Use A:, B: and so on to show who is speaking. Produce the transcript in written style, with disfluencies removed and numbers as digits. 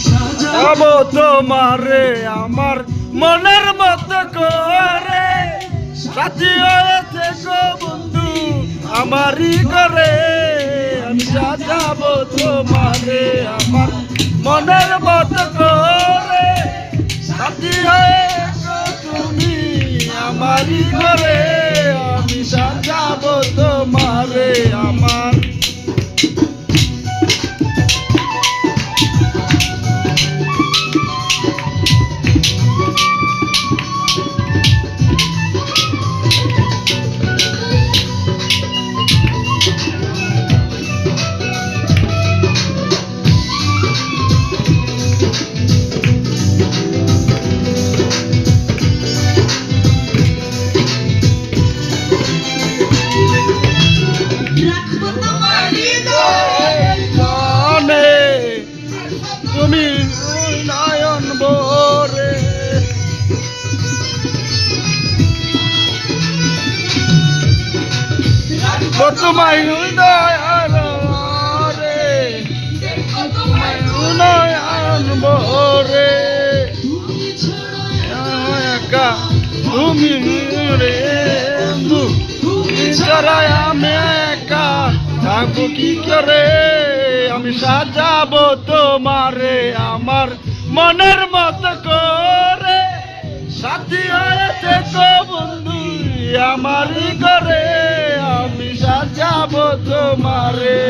A: সাজাবো তোমারে আমার মনের মতো করে, সাথী হয়েছে গো বন্ধু আমারই করে। আমি সাজাবো তোমারে আমার মনের মতো করে, সাথী হয়েছো তুমি আমারই করে। আমি সাজাবো তোমারে আমার। তুমি নয়ন ভরে তোমায় নয়ন ভরে, নয়ন ভরে একা তুমি রে, তুমি ছাড়াই আমি একা থাকবো কি করে। আমি সাজাবো তোমারে আমার মনের মতো করে, সাথী হয়েছে গো বন্ধু আমারই করে। আমি সাজাবো তোমারে।